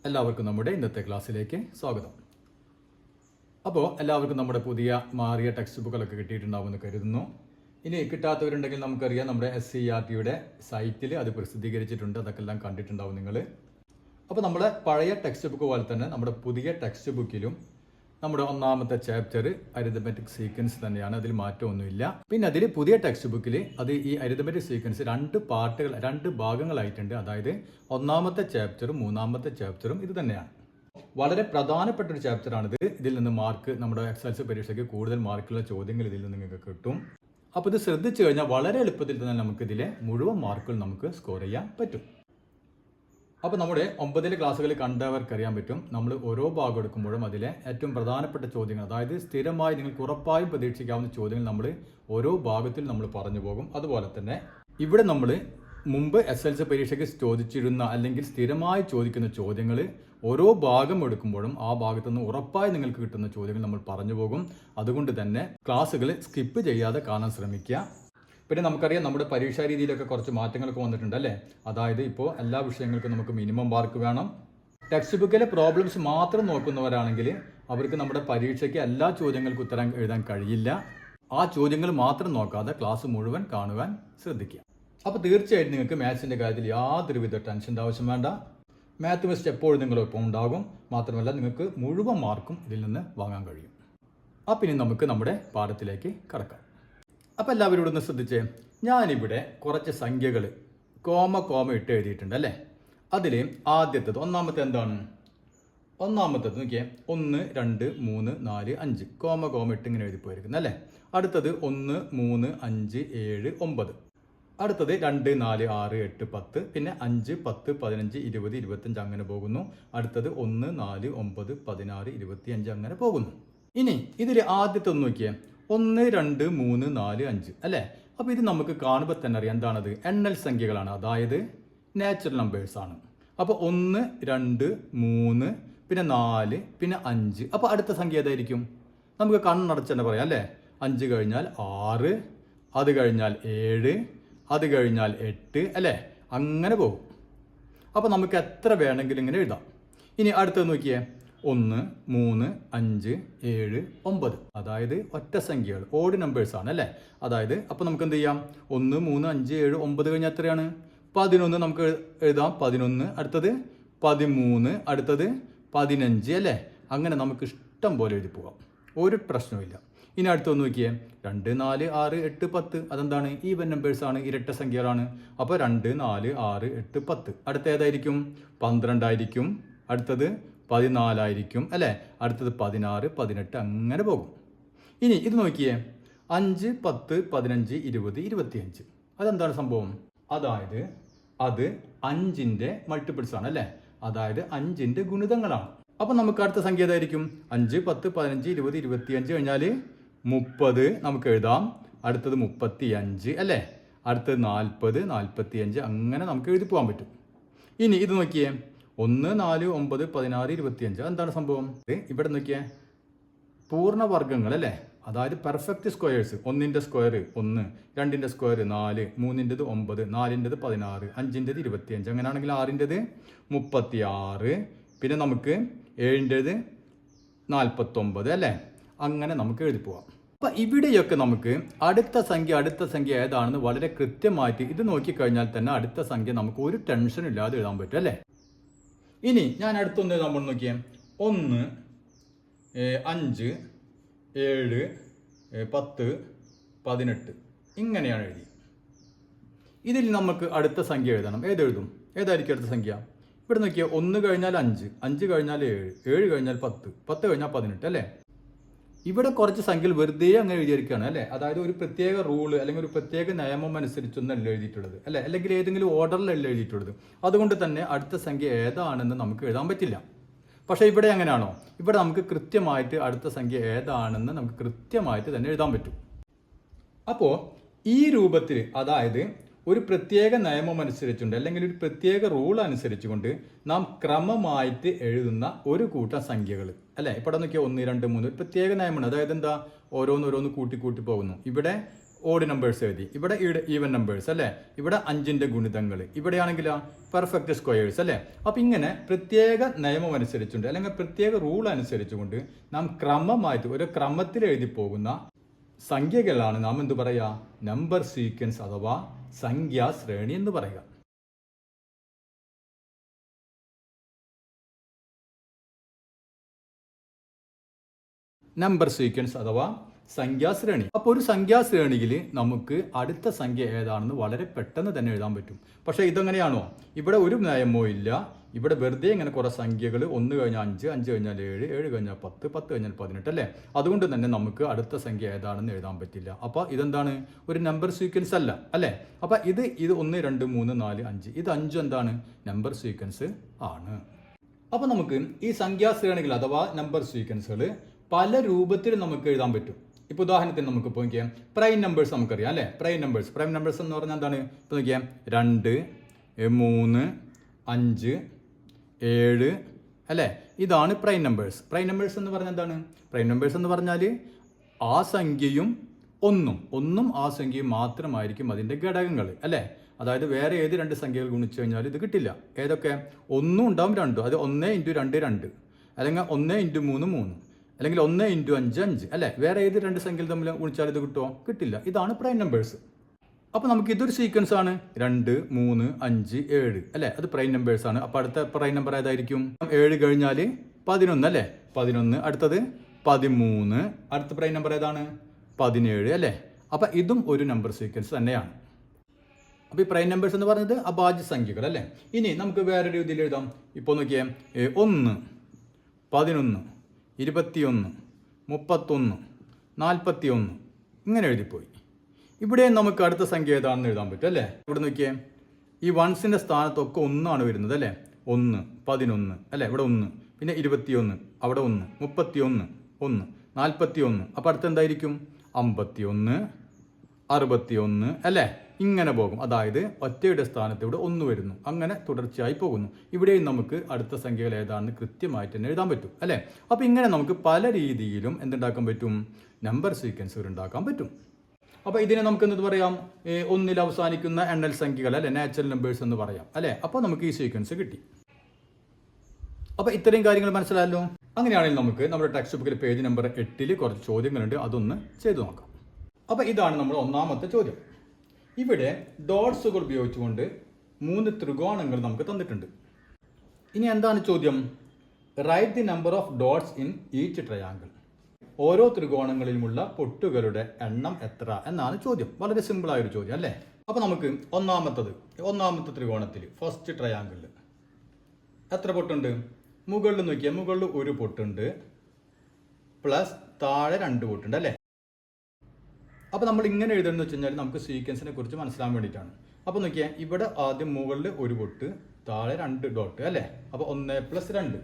എല്ലാവർക്കും നമ്മുടെ ഇന്നത്തെ ക്ലാസ്സിലേക്ക് സ്വാഗതം. അപ്പോൾ എല്ലാവർക്കും നമ്മുടെ പുതിയ മാറിയ ടെക്സ്റ്റ് ബുക്കുകളൊക്കെ കിട്ടിയിട്ടുണ്ടാവുമെന്ന് കരുതുന്നു. ഇനി കിട്ടാത്തവരുണ്ടെങ്കിൽ നമുക്കറിയാം, നമ്മുടെ SCERTയുടെ സൈറ്റിൽ അത് പ്രസിദ്ധീകരിച്ചിട്ടുണ്ട്. അതൊക്കെ എല്ലാം കണ്ടിട്ടുണ്ടാവും നിങ്ങൾ. അപ്പോൾ നമ്മുടെ പഴയ ടെക്സ്റ്റ് ബുക്ക് പോലെ തന്നെ നമ്മുടെ പുതിയ ടെക്സ്റ്റ് ബുക്കിലും നമ്മുടെ ഒന്നാമത്തെ ചാപ്റ്റർ അരിതമെറ്റിക് സീക്വൻസ് തന്നെയാണ്. അതിൽ മാറ്റമൊന്നുമില്ല. പിന്നെ അതിൽ പുതിയ ടെക്സ്റ്റ് ബുക്കിൽ അത് ഈ അരിതമെറ്റിക് സീക്വൻസ് രണ്ട് ഭാഗങ്ങളായിട്ടുണ്ട്. അതായത് ഒന്നാമത്തെ ചാപ്റ്ററും മൂന്നാമത്തെ ചാപ്റ്ററും ഇത് തന്നെയാണ്. വളരെ പ്രധാനപ്പെട്ട ഒരു ചാപ്റ്ററാണിത്. ഇതിൽ നിന്ന് മാർക്ക് നമ്മുടെ എക്സൽസ് പരീക്ഷയ്ക്ക് കൂടുതൽ മാർക്കുള്ള ചോദ്യങ്ങൾ ഇതിൽ നിന്ന് നിങ്ങൾക്ക് കിട്ടും. അപ്പോൾ ഇത് ശ്രദ്ധിച്ചു കഴിഞ്ഞാൽ വളരെ എളുപ്പത്തിൽ തന്നെ നമുക്ക് ഇതിലെ മുഴുവൻ മാർക്കുകൾ നമുക്ക് സ്കോർ ചെയ്യാൻ പറ്റും. അപ്പോൾ നമ്മുടെ 9 ക്ലാസ്സുകളിൽ കണ്ടവർക്കറിയാൻ പറ്റും, നമ്മൾ ഓരോ ഭാഗം എടുക്കുമ്പോഴും അതിലെ ഏറ്റവും പ്രധാനപ്പെട്ട ചോദ്യങ്ങൾ, അതായത് സ്ഥിരമായി നിങ്ങൾക്ക് ഉറപ്പായും പ്രതീക്ഷിക്കാവുന്ന ചോദ്യങ്ങൾ നമ്മൾ ഓരോ ഭാഗത്തിൽ നമ്മൾ പറഞ്ഞു പോകും. അതുപോലെ തന്നെ ഇവിടെ നമ്മൾ മുമ്പ് SLC പരീക്ഷയ്ക്ക് ചോദിച്ചിരുന്ന അല്ലെങ്കിൽ സ്ഥിരമായി ചോദിക്കുന്ന ചോദ്യങ്ങൾ ഓരോ ഭാഗം എടുക്കുമ്പോഴും ആ ഭാഗത്തു നിന്ന് ഉറപ്പായി നിങ്ങൾക്ക് കിട്ടുന്ന ചോദ്യങ്ങൾ നമ്മൾ പറഞ്ഞു പോകും. അതുകൊണ്ട് തന്നെ ക്ലാസ്സുകൾ സ്കിപ്പ് ചെയ്യാതെ കാണാൻ ശ്രമിക്കുക. പിന്നെ നമുക്കറിയാം, നമ്മുടെ പരീക്ഷാ രീതിയിലൊക്കെ കുറച്ച് മാറ്റങ്ങളൊക്കെ വന്നിട്ടുണ്ട് അല്ലേ. അതായത് ഇപ്പോൾ എല്ലാ വിഷയങ്ങൾക്കും നമുക്ക് മിനിമം മാർക്ക് വേണം. ടെക്സ്റ്റ് ബുക്കിലെ പ്രോബ്ലംസ് മാത്രം നോക്കുന്നവരാണെങ്കിൽ അവർക്ക് നമ്മുടെ പരീക്ഷയ്ക്ക് എല്ലാ ചോദ്യങ്ങൾക്കും ഉത്തരം എഴുതാൻ കഴിയില്ല. ആ ചോദ്യങ്ങൾ മാത്രം നോക്കാതെ ക്ലാസ് മുഴുവൻ കാണുവാൻ ശ്രദ്ധിക്കുക. അപ്പോൾ തീർച്ചയായിട്ടും നിങ്ങൾക്ക് മാത്സിൻ്റെ കാര്യത്തിൽ യാതൊരുവിധ ടെൻഷൻ്റെ ആവശ്യം വേണ്ട. മാത്ത് ടെസ്റ്റ് എപ്പോഴും നിങ്ങളൊപ്പം ഉണ്ടാകും. മാത്രമല്ല നിങ്ങൾക്ക് മുഴുവൻ മാർക്കും ഇതിൽ നിന്ന് വാങ്ങാൻ കഴിയും. അപ്പം ഇനി നമുക്ക് നമ്മുടെ പാഠത്തിലേക്ക് കടക്കാം. അപ്പോൾ എല്ലാവരും ഒന്ന് ശ്രദ്ധിച്ചേ. ഞാനിവിടെ കുറച്ച് സംഖ്യകൾ കോമ ഇട്ട് എഴുതിയിട്ടുണ്ട് അല്ലേ. അതിൽ ആദ്യത്തേത് ഒന്നാമത്തെ നോക്കിയേ, 1 2 3 4 5 കോമ ഇട്ട് ഇങ്ങനെ എഴുതി പോയിരിക്കുന്നു അല്ലേ. അടുത്തത് 1 3 5 7 9. അടുത്തത് 2 4 6 8 10, പിന്നെ 5 10 15 20 25 അങ്ങനെ പോകുന്നു. അടുത്തത് 1 4 9 16 25 അങ്ങനെ പോകുന്നു. ഇനി ഇതിൽ ആദ്യത്തെ ഒന്ന് നോക്കിയേ, 1 2 3 4 5 അല്ലേ. അപ്പോൾ ഇത് നമുക്ക് കാണുമ്പോൾ തന്നെ അറിയാം എന്താണത്, എണ്ണൽ സംഖ്യകളാണ്, അതായത് നാച്ചുറൽ നമ്പേഴ്സ് ആണ്. അപ്പോൾ 1 2 3 പിന്നെ 4 പിന്നെ 5. അപ്പോൾ അടുത്ത സംഖ്യ ഏതായിരിക്കും? നമുക്ക് കണ്ണടച്ച് തന്നെ പറയാം അല്ലേ. 5 കഴിഞ്ഞാൽ 6, അത് കഴിഞ്ഞാൽ 7, അത് കഴിഞ്ഞാൽ 8 അല്ലേ. അങ്ങനെ പോകും. അപ്പോൾ നമുക്ക് എത്ര വേണമെങ്കിലും ഇങ്ങനെ എഴുതാം. ഇനി അടുത്തത് നോക്കിയേ, 1 3 5 7 9, അതായത് ഒറ്റ സംഖ്യകൾ, ഓഡ് നമ്പേഴ്സ് ആണ് അല്ലേ. അതായത് അപ്പോൾ നമുക്ക് എന്ത് ചെയ്യാം, 1 3 5 7 9 കഴിഞ്ഞാൽ എത്രയാണ്? 11 നമുക്ക് എഴുതാം. 11, അടുത്തത് 13, അടുത്തത് 15 അല്ലേ. അങ്ങനെ നമുക്ക് ഇഷ്ടം പോലെ എഴുതി പോകാം, ഒരു പ്രശ്നവുമില്ല. ഇനി അടുത്തൊന്ന് നോക്കിയേ, 2 4 6 8 10, അതെന്താണ്? ഈവൻ നമ്പേഴ്സ് ആണ്, ഇരട്ട സംഖ്യകളാണ്. അപ്പോൾ 2 4 6 8 10. അടുത്ത ഏതായിരിക്കും? 12 ആയിരിക്കും. അടുത്തത് 14 ആയിരിക്കും അല്ലേ. അടുത്തത് 16 18 അങ്ങനെ പോകും. ഇനി ഇത് നോക്കിയേ, 5 10 15 20 25. അതെന്താണ് സംഭവം? അതായത് അത് 5ന്റെ മൾട്ടിപ്പിൾസ് ആണ് അല്ലേ. അതായത് 5ന്റെ ഗുണിതങ്ങളാണ്. അപ്പം നമുക്ക് അടുത്ത സംഖ്യ ഏതായിരിക്കും? 5 10 15 20 25 കഴിഞ്ഞാൽ 30 നമുക്ക് എഴുതാം. അടുത്തത് 35 അല്ലേ. അടുത്തത് 40 45 അങ്ങനെ നമുക്ക് എഴുതി പോകാൻ പറ്റും. ഇനി ഇത് നോക്കിയേ, 1 4 9 16 25. എന്താണ് സംഭവം? ഇവിടെ നോക്കിയേ, പൂർണ്ണവർഗ്ഗങ്ങൾ അല്ലേ. അതായത് പെർഫെക്റ്റ് സ്ക്വയേഴ്സ്. 1ന്റെ സ്ക്വയർ 1, 2ന്റെ സ്ക്വയർ 4, 3ൻ്റെത് 9, 4ൻ്റെത് 16, 5ൻ്റെത് 25. അങ്ങനെയാണെങ്കിൽ 6ൻ്റെത് 36, പിന്നെ നമുക്ക് 7ൻ്റെത് 49 അല്ലേ. അങ്ങനെ നമുക്ക് എഴുതി പോവാം. അപ്പം ഇവിടെയൊക്കെ നമുക്ക് അടുത്ത സംഖ്യ ഏതാണെന്ന് വളരെ കൃത്യമായിട്ട് ഇത് നോക്കിക്കഴിഞ്ഞാൽ തന്നെ അടുത്ത സംഖ്യ നമുക്ക് ഒരു ടെൻഷൻ ഇല്ലാതെ എഴുതാൻ പറ്റും അല്ലേ. ഇനി ഞാൻ അടുത്തൊന്ന് നമ്മൾ നോക്കിയേ, 1 5 7 10 18 ഇങ്ങനെയാണ് എഴുതി. ഇതിൽ നമുക്ക് അടുത്ത സംഖ്യ എഴുതണം. ഏതെഴുതും? ഏതായിരിക്കും അടുത്ത സംഖ്യ? ഇവിടെ നോക്കിയാൽ 1 കഴിഞ്ഞാൽ 5, 5 കഴിഞ്ഞാൽ 7, 7 കഴിഞ്ഞാൽ 10, 10 കഴിഞ്ഞാൽ 18 അല്ലേ. ഇവിടെ കുറച്ച് സംഖ്യകൾ വെറുതെ അങ്ങനെ എഴുതിയിരിക്കുകയാണ് അല്ലേ. അതായത് ഒരു പ്രത്യേക റൂള് അല്ലെങ്കിൽ ഒരു പ്രത്യേക നിയമം അനുസരിച്ചൊന്നല്ല എഴുതിയിട്ടുള്ളത് അല്ലേ, അല്ലെങ്കിൽ ഏതെങ്കിലും ഓർഡറിലല്ല എഴുതിയിട്ടുള്ളത്. അതുകൊണ്ട് തന്നെ അടുത്ത സംഖ്യ ഏതാണെന്ന് നമുക്ക് എഴുതാൻ പറ്റില്ല. പക്ഷേ ഇവിടെ എങ്ങനെയാണോ, ഇവിടെ നമുക്ക് കൃത്യമായിട്ട് അടുത്ത സംഖ്യ ഏതാണെന്ന് നമുക്ക് കൃത്യമായിട്ട് തന്നെ എഴുതാൻ പറ്റും. അപ്പോൾ ഈ രൂപത്തിൽ, അതായത് ഒരു പ്രത്യേക നിയമം അനുസരിച്ചുകൊണ്ട് അല്ലെങ്കിൽ ഒരു പ്രത്യേക റൂൾ അനുസരിച്ചുകൊണ്ട് നാം ക്രമമായിട്ട് എഴുതുന്ന ഒരു കൂട്ടം സംഖ്യകൾ അല്ലേ. ഇവിടെ നോക്കിയാൽ 1 2 3 ഒരു പ്രത്യേക നിയമമാണ്. അതായത് എന്താ, ഓരോന്ന് കൂട്ടി പോകുന്നു. ഇവിടെ ഓഡ് നമ്പേഴ്സ് എഴുതി, ഇവിടെ ഈവൻ നമ്പേഴ്സ് അല്ലേ, ഇവിടെ 5ന്റെ ഗുണിതങ്ങൾ, ഇവിടെയാണെങ്കിൽ പെർഫെക്റ്റ് സ്ക്വയേഴ്സ് അല്ലേ. അപ്പം ഇങ്ങനെ പ്രത്യേക നിയമം അനുസരിച്ചുകൊണ്ട് അല്ലെങ്കിൽ പ്രത്യേക റൂൾ അനുസരിച്ചുകൊണ്ട് നാം ക്രമമായിട്ട് ഒരു ക്രമത്തിൽ എഴുതി പോകുന്ന സംഖ്യകളാണ് നാം എന്ത് പറയുക, നമ്പർ സീക്വൻസ് അഥവാ സംഖ്യാശ്രേണി എന്ന് പറയുക. നമ്പർ സീക്വൻസ് അഥവാ സംഖ്യാശ്രേണി. അപ്പോൾ ഒരു സംഖ്യാശ്രേണിയിൽ നമുക്ക് അടുത്ത സംഖ്യ ഏതാണെന്ന് വളരെ പെട്ടെന്ന് തന്നെ എഴുതാൻ പറ്റും. പക്ഷേ ഇതെങ്ങനെയാണോ, ഇവിടെ ഒരു നിയമവും ഇല്ല. ഇവിടെ വെറുതെ ഇങ്ങനെ കുറേ സംഖ്യകൾ 1 കഴിഞ്ഞാൽ 5, 5 കഴിഞ്ഞാൽ 7, 7 കഴിഞ്ഞാൽ 10, 10 കഴിഞ്ഞാൽ 18 അല്ലേ. അതുകൊണ്ട് തന്നെ നമുക്ക് അടുത്ത സംഖ്യ ഏതാണെന്ന് എഴുതാൻ പറ്റില്ല. അപ്പോൾ ഇതെന്താണ്, ഒരു നമ്പർ സീക്വൻസ് അല്ല അല്ലേ. അപ്പോൾ ഇത് 1, 2, 3, 4, 5 ഇത് 5 എന്താണ്, നമ്പർ സീക്വൻസ് ആണ്. അപ്പോൾ നമുക്ക് ഈ സംഖ്യാശ്രേണികൾ അഥവാ നമ്പർ സീക്വൻസുകൾ പല രൂപത്തിൽ നമുക്ക് എഴുതാൻ പറ്റും. ഇപ്പോൾ ഉദാഹരണത്തിന് നമുക്ക് ഇപ്പോൾ നോക്കിയാൽ പ്രൈം നമ്പേഴ്സ് നമുക്കറിയാം അല്ലേ. പ്രൈം നമ്പേഴ്സ് എന്ന് പറഞ്ഞാൽ എന്താണ്, ഇപ്പോൾ നോക്കിയാൽ 2, 3, 5, 7 അല്ലേ. ഇതാണ് പ്രൈം നമ്പേഴ്സ്. പ്രൈം നമ്പേഴ്സ് എന്ന് പറഞ്ഞാൽ എന്താണ്, പ്രൈം നമ്പേഴ്സ് എന്ന് പറഞ്ഞാൽ ആ സംഖ്യയും ഒന്നും ആ സംഖ്യയും മാത്രമായിരിക്കും അതിൻ്റെ ഘടകങ്ങൾ അല്ലേ. അതായത് വേറെ ഏത് 2 സംഖ്യകൾ ഗുണിച്ചു കഴിഞ്ഞാൽ ഇത് കിട്ടില്ല. ഏതൊക്കെ, 1 ഉണ്ടാവും 2, അത് 1 × 2 2, അല്ലെങ്കിൽ 1 × 3 3, അല്ലെങ്കിൽ 1 × 5 5 അല്ലേ. വേറെ ഏത് 2 സംഖ്യകൾ തമ്മിൽ ഗുണിച്ചാൽ ഇത് കിട്ടുമോ, കിട്ടില്ല. ഇതാണ് പ്രൈം നമ്പേഴ്സ്. അപ്പോൾ നമുക്ക് ഇതൊരു സീക്വൻസ് ആണ്, 2, 3, 5, 7 അല്ലേ. അത് പ്രൈം നമ്പേഴ്സ് ആണ്. അപ്പോൾ അടുത്ത പ്രൈം നമ്പർ ഏതായിരിക്കും, 7 കഴിഞ്ഞാൽ 11 അല്ലേ, 11. അടുത്തത് 13. അടുത്ത പ്രൈം നമ്പർ ഏതാണ്, 17 അല്ലേ. അപ്പോൾ ഇതും ഒരു നമ്പർ സീക്വൻസ് തന്നെയാണ്. അപ്പോൾ ഈ പ്രൈം നമ്പേഴ്സ് എന്ന് പറയുന്നത് അഭാജ്യ സംഖ്യകൾ അല്ലേ. ഇനി നമുക്ക് വേറെ രീതിയിൽ എഴുതാം. ഇപ്പോൾ നോക്കിയേ, 1, 11, 21, 31, 41 ഇങ്ങനെ എഴുതിപ്പോയി. ഇവിടെ നമുക്ക് അടുത്ത സംഖ്യ ഏതാണെന്ന് എഴുതാൻ പറ്റും അല്ലേ. ഇവിടെ നോക്കിയേ, ഈ വൺസിൻ്റെ സ്ഥാനത്തൊക്കെ 1 ആണ് വരുന്നത് അല്ലേ. 1, 11 അല്ലേ, ഇവിടെ 1, പിന്നെ 21 അവിടെ 1, 31 1, 41. അപ്പോൾ അടുത്ത് എന്തായിരിക്കും, 51, 61 അല്ലേ. ഇങ്ങനെ പോകും. അതായത് ഒറ്റയുടെ സ്ഥാനത്ത് ഇവിടെ 1 വരുന്നു. അങ്ങനെ തുടർച്ചയായി പോകുന്നു. ഇവിടെയും നമുക്ക് അടുത്ത സംഖ്യകൾ ഏതാണെന്ന് കൃത്യമായിട്ട് തന്നെ എഴുതാൻ പറ്റും അല്ലേ. അപ്പോൾ ഇങ്ങനെ നമുക്ക് പല രീതിയിലും എന്തുണ്ടാക്കാൻ പറ്റും, നമ്പർ സീക്വൻസുകൾ ഉണ്ടാക്കാൻ പറ്റും. അപ്പോൾ ഇതിനെ നമുക്ക് എന്ത് പറയാം, 1ൽ അവസാനിക്കുന്ന എണ്ണൽ സംഖ്യകൾ അല്ലെ, നാച്ചുറൽ നമ്പേഴ്സ് എന്ന് പറയാം അല്ലേ. അപ്പോൾ നമുക്ക് ഈ സീക്വൻസ് കിട്ടി. അപ്പോൾ ഇത്രയും കാര്യങ്ങൾ മനസ്സിലായല്ലോ. അങ്ങനെയാണെങ്കിൽ നമുക്ക് നമ്മുടെ ടെക്സ്റ്റ് ബുക്കിൽ പേജ് നമ്പർ 8 കുറച്ച് ചോദ്യങ്ങളുണ്ട്, അതൊന്ന് ചെയ്തു നോക്കാം. അപ്പോൾ ഇതാണ് നമ്മുടെ ഒന്നാമത്തെ ചോദ്യം. ഇവിടെ ഡോട്ട്സുകൾ ഉപയോഗിച്ചുകൊണ്ട് 3 ത്രികോണങ്ങൾ നമുക്ക് തന്നിട്ടുണ്ട്. ഇനി എന്താണ് ചോദ്യം, write the number of dots in each triangle. ഓരോ ത്രികോണങ്ങളിലുമുള്ള പൊട്ടുകളുടെ എണ്ണം എത്ര എന്നാണ് ചോദ്യം. വളരെ സിമ്പിളായൊരു ചോദ്യം അല്ലേ. അപ്പോൾ നമുക്ക് ഒന്നാമത്തെ ത്രികോണത്തിൽ ഫസ്റ്റ് ട്രയാങ്കിളിൽ എത്ര പൊട്ടുണ്ട്, മുകളിൽ നോക്കിയാൽ മുകളിൽ 1 പൊട്ടുണ്ട് പ്ലസ് താഴെ 2 പൊട്ടുണ്ട് അല്ലേ. അപ്പോൾ നമ്മൾ ഇങ്ങനെ എഴുതുന്നത് വെച്ച് കഴിഞ്ഞാൽ നമുക്ക് സീക്വൻസിനെ കുറിച്ച് മനസ്സിലാൻ വേണ്ടിയിട്ടാണ്. അപ്പോൾ നോക്കിയാൽ ഇവിടെ ആദ്യം മുകളിൽ 1 പൊട്ട് താഴെ 2 ഡോട്ട് അല്ലേ. അപ്പോൾ 1 + 2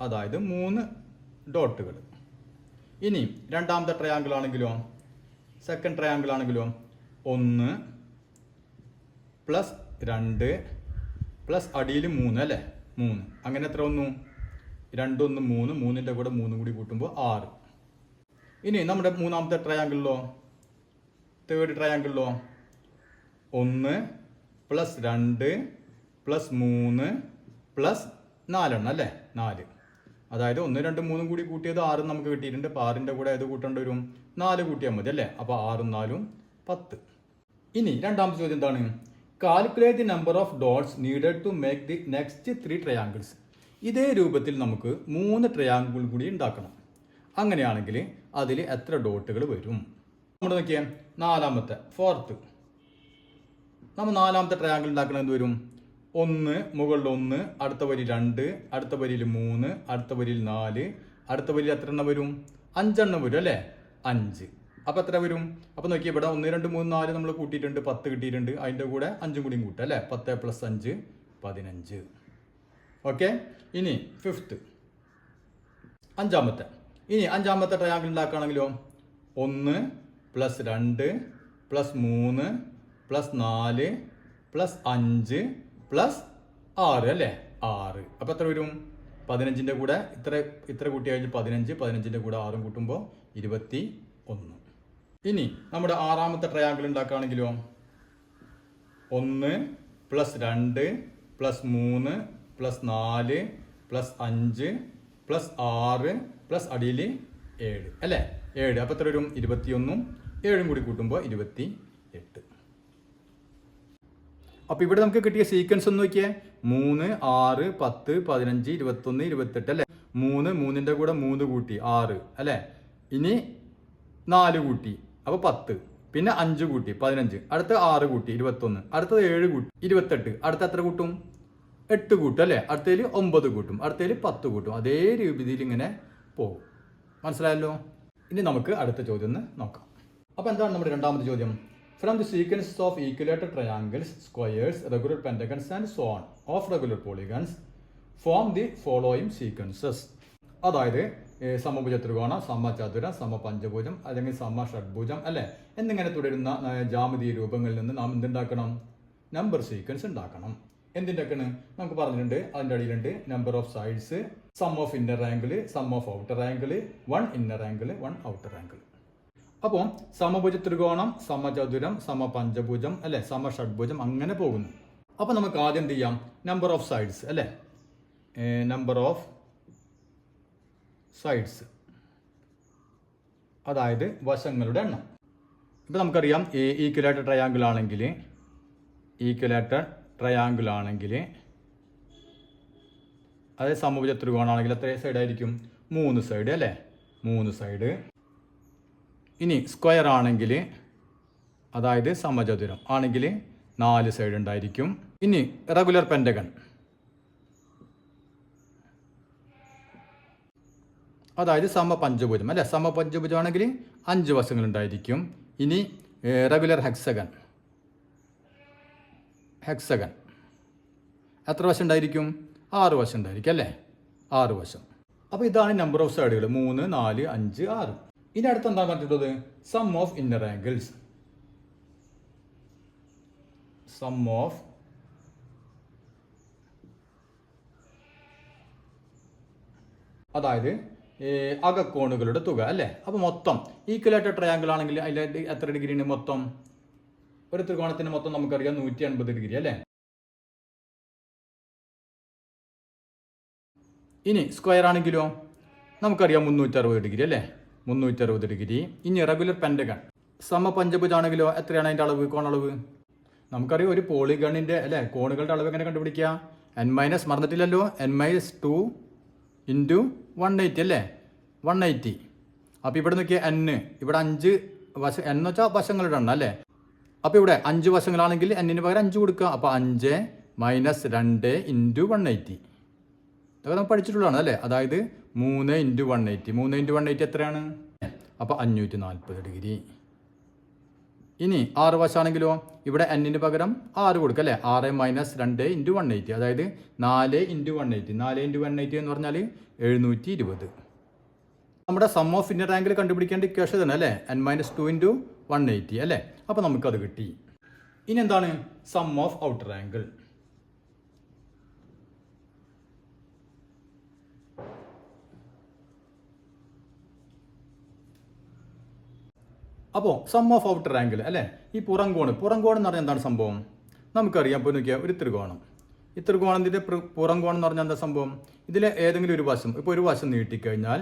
അതായത് 3 ഡോട്ടുകൾ. ഇനി രണ്ടാമത്തെ ട്രയാങ്കിൾ ആണെങ്കിലോ, സെക്കൻഡ് ട്രയാങ്കിൾ ആണെങ്കിലോ 1 + 2 പ്ലസ് അടിയിൽ 3 അല്ലേ, 3. അങ്ങനെ എത്ര വന്നു, 2 1 3, 3ൻ്റെ കൂടെ 3 കൂടി കൂട്ടുമ്പോൾ 6. ഇനി നമ്മുടെ മൂന്നാമത്തെ ട്രയാങ്കിളിലോ, തേർഡ് ട്രയാങ്കിളിലോ 1 + 2 + 3 + 4 അല്ലേ, 4. അതായത് 1 2 3 കൂടി കൂട്ടിയത് 6 നമുക്ക് കിട്ടിയിട്ടുണ്ട്. അപ്പോൾ 6ൻ്റെ കൂടെ ഏത് കൂട്ടേണ്ടി വരും, 4 കൂട്ടിയാൽ മതി അല്ലേ. അപ്പോൾ 6 4 10. ഇനി രണ്ടാമത്തെ ചോദ്യം എന്താണ്, calculate the number of dots needed to make the next 3 triangles. ഇതേ രൂപത്തിൽ നമുക്ക് 3 ട്രയാങ്കിൾ കൂടി ഉണ്ടാക്കണം. അങ്ങനെയാണെങ്കിൽ അതിൽ എത്ര ഡോട്ടുകൾ വരും. നമ്മൾ നോക്കിയാൽ നാലാമത്തെ ഫോർത്ത്, നമ്മൾ നാലാമത്തെ ട്രയാങ്കിൾ ഉണ്ടാക്കണം എന്ത് വരും, 1 മുകളിൽ 1, അടുത്ത വരി 2, അടുത്ത വരിയിൽ 3, അടുത്ത വരിയിൽ 4, അടുത്ത വരിയിൽ എത്ര എണ്ണം വരും, 5 എണ്ണം വരും അല്ലേ, 5. അപ്പോൾ എത്ര വരും, അപ്പോൾ നോക്കിയാൽ ഇവിടെ 1 2 3 4 നമ്മൾ കൂട്ടിയിട്ടുണ്ട്, 10 കിട്ടിയിട്ടുണ്ട്. അതിൻ്റെ കൂടെ 5 കൂടിയും കൂട്ടുക അല്ലേ, 10 + 5 15. ഓക്കെ. ഇനി ഫിഫ്ത്ത്, അഞ്ചാമത്തെ ട്രയാങ്കിൾ ഉണ്ടാക്കുകയാണെങ്കിലോ 1 + 2 + 3 + 4 + 5 + 6 അല്ലേ, 6. അപ്പോൾ എത്ര വരും, 15ൻ്റെ കൂടെ ഇത്ര കൂട്ടി കഴിഞ്ഞ് 15, 15ൻ്റെ കൂടെ 6 കൂട്ടുമ്പോൾ 21. ഇനി നമ്മുടെ ആറാമത്തെ ട്രയാങ്കിൾ ഉണ്ടാക്കുകയാണെങ്കിലോ 1 + 2 + 3 + 4 + 5 + 6 + അടിയിൽ 7 അല്ലേ 7. അപ്പോൾ എത്ര വരും 21 7 കൂടി കൂട്ടുമ്പോൾ 28. അപ്പോൾ ഇവിടെ നമുക്ക് കിട്ടിയ സീക്വൻസ് ഒന്ന് നോക്കിയേ 3 6 10 15 21 28 അല്ലേ 3 കൂടെ 3 കൂട്ടി 6 അല്ലേ ഇനി 4 കൂട്ടി അപ്പോൾ 10 പിന്നെ 5 കൂട്ടി 15 അടുത്ത 6 കൂട്ടി 21 അടുത്തത് 7 കൂട്ടി 28 അടുത്ത എത്ര കൂട്ടും 8 കൂട്ടും അല്ലേ അടുത്തതിൽ 9 കൂട്ടും അടുത്തതിൽ 10 കൂട്ടും അതേ രീതിയിൽ ഇങ്ങനെ പോകും. മനസ്സിലായല്ലോ. ഇനി നമുക്ക് അടുത്ത ചോദ്യം നോക്കാം. അപ്പോൾ എന്താണ് നമ്മുടെ രണ്ടാമത്തെ ചോദ്യം? From the sequence of equilateral triangles, squares, regular pentagons and so on of regular polygons form the following sequences. അതായത് സമഭുജ ത്രികോണം സമചതുരം സമപഞ്ചഭുജം അല്ലെങ്കിൽ സമഷഡ്ഭുജം അല്ലെ എന്നിങ്ങനെ തുടരുന്ന ജാമിതീയ രൂപങ്ങളിൽ നിന്ന് നാം എന്തുണ്ടാക്കണം? നമ്പർ സീക്വൻസ് ഉണ്ടാക്കണം. എന്തിൻ്റെയൊക്കെയാണ് നമുക്ക് പറഞ്ഞിട്ടുണ്ട്. അതിൻ്റെ അടിയിലുണ്ട് number of sides, sum of inner angle, sum of outer angle, 1 inner angle 1 outer angle. അപ്പോൾ സമഭുജ ത്രികോണം സമചതുരം സമപഞ്ചഭുജം അല്ലെ സമഷഡ്ഭുജം അങ്ങനെ പോകുന്നു. അപ്പോൾ നമുക്ക് ആദ്യം എന്ത് ചെയ്യാം? നമ്പർ ഓഫ് സൈഡ്സ് അല്ലെ നമ്പർ ഓഫ് സൈഡ്സ് അതായത് വശങ്ങളുടെ എണ്ണം. ഇപ്പം നമുക്കറിയാം ഈക്വലേറ്റർ ട്രയാങ്കിൾ ആണെങ്കിൽ അതായത് സമഭുജ ത്രികോണമാണെങ്കിൽ എത്ര സൈഡ് ആയിരിക്കും? 3 സൈഡ് അല്ലേ 3 സൈഡ്. ഇനി സ്ക്വയർ ആണെങ്കിൽ അതായത് സമചതുരം ആണെങ്കിൽ 4 സൈഡ് ഉണ്ടായിരിക്കും. ഇനി റെഗുലർ പെൻറ്റഗൺ അതായത് സമപഞ്ചഭുജം അല്ലെ സമപഞ്ചഭുജം ആണെങ്കിൽ 5 വശങ്ങൾ ഉണ്ടായിരിക്കും. ഇനി റെഗുലർ ഹെക്സഗൺ എത്ര വശം ഉണ്ടായിരിക്കും? 6 വശം ഉണ്ടായിരിക്കും അല്ലേ 6 വശം. അപ്പോൾ ഇതാണ് നമ്പർ ഓഫ് സൈഡുകൾ 3 4 5 6. ഇനി അടുത്ത് എന്താ പറഞ്ഞിട്ടുള്ളത്? Sum of inner angles. Sum of അതായത് അകക്കോണുകളുടെ തുക അല്ലേ. അപ്പോൾ മൊത്തം ഈക്വലേറ്റർ ട്രയാങ്കിൾ ആണെങ്കിൽ അതിൽ എത്ര ഡിഗ്രിയാണ് മൊത്തം? ഒരു ത്രികോണത്തിന് മൊത്തം നമുക്കറിയാം 180 ഡിഗ്രി അല്ലേ. ഇനി സ്ക്വയർ ആണെങ്കിലോ നമുക്കറിയാം 360 ഡിഗ്രി അല്ലേ 360 ഡിഗ്രി. ഇനി റെഗുലർ പെൻറ്റഗൺ സമപഞ്ചഭുജാണെങ്കിലോ എത്രയാണ് അതിൻ്റെ അളവ്? കോണളവ് നമുക്കറിയാം. ഒരു പോളിഗണിൻ്റെ അല്ലേ കോണുകളുടെ അളവ് എങ്ങനെ കണ്ടുപിടിക്കുക? n- മറന്നിട്ടില്ലല്ലോ n-2 × 180 അല്ലേ 180. അപ്പോൾ ഇവിടെ നോക്കിയാൽ n ഇവിടെ 5 വശം എന്ന് വെച്ചാൽ വശങ്ങളുടെ എണ്ണം അല്ലേ. അപ്പോൾ ഇവിടെ 5 വശങ്ങളാണെങ്കിൽ n-ന് പകരം 5 കൊടുക്കുക. അപ്പോൾ 5 - 2 × 180 ഇതൊക്കെ നമുക്ക് പഠിച്ചിട്ടുള്ളതാണ് അല്ലേ. അതായത് 3 × 180 3 × 180 എത്രയാണ്? അപ്പോൾ 540 ഡിഗ്രി. ഇനി 6 വശമാണെങ്കിലോ ഇവിടെ n-ന് പകരം 6 കൊടുക്കുക അല്ലേ 6 - 2 × 180 അതായത് 4 × 180 4 × 180 എന്ന് പറഞ്ഞാൽ 720. നമ്മുടെ സം ഓഫ് ഇന്നർ ആംഗിൾ കണ്ടുപിടിക്കേണ്ട ഇക്വേഷൻ തന്നെ അല്ലേ n-2 × 180 അല്ലേ. അപ്പോൾ നമുക്കത് കിട്ടി. ഇനി എന്താണ് സം ഓഫ് ഔട്ടർ ആംഗിൾ? അപ്പോൾ സം ഓഫ് ഔട്ടർ ആംഗിൾ അല്ലേ ഈ പുറംകോണ് എന്ന് പറഞ്ഞാൽ എന്താണ് സംഭവം? നമുക്കറിയാം. ഇപ്പോൾ നോക്കിയാൽ ഒരു ത്രികോണം ഈ ത്രികോണത്തിൻ്റെ പുറംകോണം എന്ന് പറഞ്ഞാൽ എന്താ സംഭവം? ഇതിലെ ഏതെങ്കിലും ഒരു വശം ഇപ്പോൾ ഒരു വശം നീട്ടിക്കഴിഞ്ഞാൽ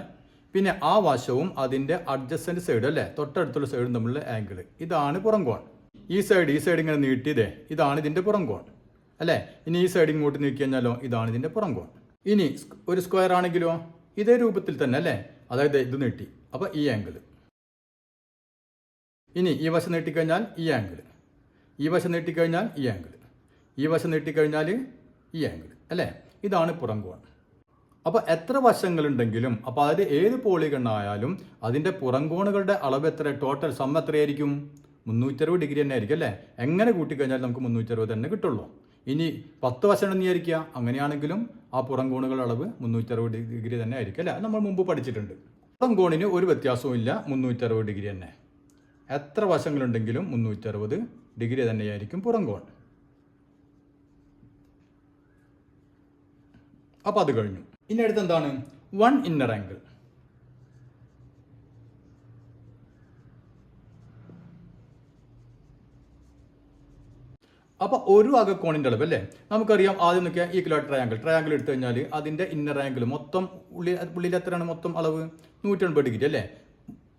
പിന്നെ ആ വശവും അതിൻ്റെ അഡ്ജസ്റ്റൻറ്റ് സൈഡ് അല്ലേ തൊട്ടടുത്തുള്ള സൈഡും തമ്മിലുള്ള ആംഗിൾ ഇതാണ് പുറംകോൺ. ഈ സൈഡ് ഇങ്ങനെ നീട്ടിയതേ ഇതാണ് ഇതിൻ്റെ പുറംകോൺ അല്ലേ. ഇനി ഈ സൈഡ് ഇങ്ങോട്ട് നീക്കി കഴിഞ്ഞാലോ ഇതാണ് ഇതിൻ്റെ പുറംകോൺ. ഇനി ഒരു സ്ക്വയർ ആണെങ്കിലോ ഇതേ രൂപത്തിൽ തന്നെ അല്ലേ അതായത് ഇത് നീട്ടി അപ്പോൾ ഈ ആംഗിൾ. ഇനി ഈ വശം നീട്ടിക്കഴിഞ്ഞാൽ ഈ ആംഗിൾ, ഈ വശം നീട്ടിക്കഴിഞ്ഞാൽ ഈ ആംഗിൾ, ഈ വശം നീട്ടിക്കഴിഞ്ഞാൽ ഈ ആംഗിൾ അല്ലേ. ഇതാണ് പുറംകോൺ. അപ്പോൾ എത്ര വശങ്ങളുണ്ടെങ്കിലും അപ്പോൾ അതായത് ഏത് പോളിഗണായാലും അതിൻ്റെ പുറംകോണുകളുടെ അളവ് എത്ര ടോട്ടൽ സം എത്രയായിരിക്കും? 360 ഡിഗ്രി തന്നെ ആയിരിക്കും അല്ലേ. എങ്ങനെ കൂട്ടിക്കഴിഞ്ഞാൽ നമുക്ക് 360 തന്നെ കിട്ടുള്ളൂ. ഇനി 10 വശം എന്ന് വിചാരിക്കുക അങ്ങനെയാണെങ്കിലും ആ പുറംകോണുകളുടെ അളവ് 360 ഡിഗ്രി തന്നെ ആയിരിക്കും അല്ലേ. നമ്മൾ മുമ്പ് പഠിച്ചിട്ടുണ്ട്. പുറംകോണിന് ഒരു വ്യത്യാസവും ഇല്ല 360 ഡിഗ്രി തന്നെ. എത്ര വശങ്ങളുണ്ടെങ്കിലും 360 ഡിഗ്രി തന്നെയായിരിക്കും പുറംകോൺ. അപ്പോൾ അത് കഴിഞ്ഞു. ഇനി അടുത്ത് എന്താണ് 1 ഇന്നർ ആംഗിൾ? അപ്പോൾ ഒരു അകക്കോണിൻ്റെ അളവ് അല്ലേ നമുക്കറിയാം. ആദ്യം നോക്കിയാൽ ഈക്വലായിട്ട് ട്രയാങ്കിൾ എടുത്തു കഴിഞ്ഞാൽ അതിൻ്റെ ഇന്നർ ആംഗിൾ മൊത്തം ഉള്ളിൽ എത്രയാണ് മൊത്തം അളവ് 180 ഡിഗ്രി അല്ലേ,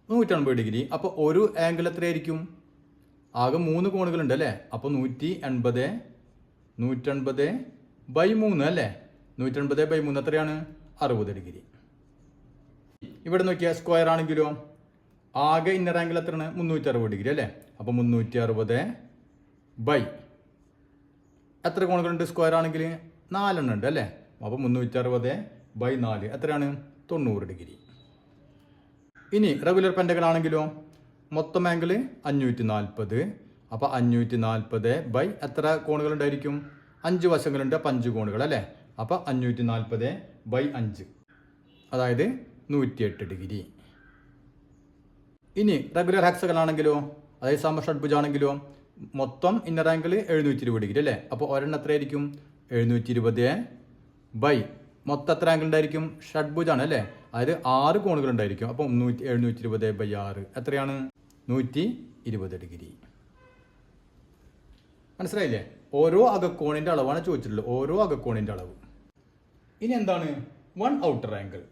180 ഡിഗ്രി. അപ്പോൾ ഒരു ആംഗിൾ എത്രയായിരിക്കും? ആകെ 3 കോണുകളുണ്ട് അല്ലേ, അപ്പോൾ 180/3 അല്ലേ, 180/3 എത്രയാണ്? 60 ഡിഗ്രി. ഇവിടെ നോക്കിയാൽ സ്ക്വയർ ആണെങ്കിലോ ആകെ ഇന്നർ ആംഗിൾ എത്രയാണ്? 360 ഡിഗ്രി അല്ലേ, അപ്പോൾ 360 എത്ര കോണുകളുണ്ട്? സ്ക്വയർ ആണെങ്കിൽ 4 എണ്ണം ഉണ്ട് അല്ലേ, അപ്പോൾ 360/4 എത്രയാണ്? 90 ഡിഗ്രി. ഇനി റെഗുലർ പെൻറ്റഗൺ ആണെങ്കിലോ മൊത്തം ആംഗിൾ 540, അപ്പോൾ 540 എത്ര കോണുകളുണ്ടായിരിക്കും? 5 വശങ്ങളുണ്ട്, അപ്പോൾ 5 കോണുകൾ അല്ലേ, അപ്പോൾ 540/5 അതായത് 108 ഡിഗ്രി. ഇനി റെഗുലർ ഹെക്സഗൺ ആണെങ്കിലോ അതായത് സമഷഡ്ഭുജാണെങ്കിലോ മൊത്തം ഇന്നർ ആംഗിൾ 720 ഡിഗ്രി അല്ലേ, അപ്പോൾ ഒരെണ്ണം എത്രയായിരിക്കും? 720 മൊത്തം എത്ര ആംഗിൾ ഉണ്ടായിരിക്കും? ഷഡ്ഭുജാണ് അല്ലേ, അതായത് 6 കോണുകൾ ഉണ്ടായിരിക്കും, അപ്പോൾ 720/6 എത്രയാണ്? 120 ഡിഗ്രി. മനസ്സിലായില്ലേ? ഓരോ അകക്കോണിൻ്റെ അളവാണ് ചോദിച്ചിട്ടുള്ളത്, ഓരോ അകക്കോണിൻ്റെ അളവ്. ഇനി എന്താണ് വൺ ഔട്ടർ ആംഗിൾ?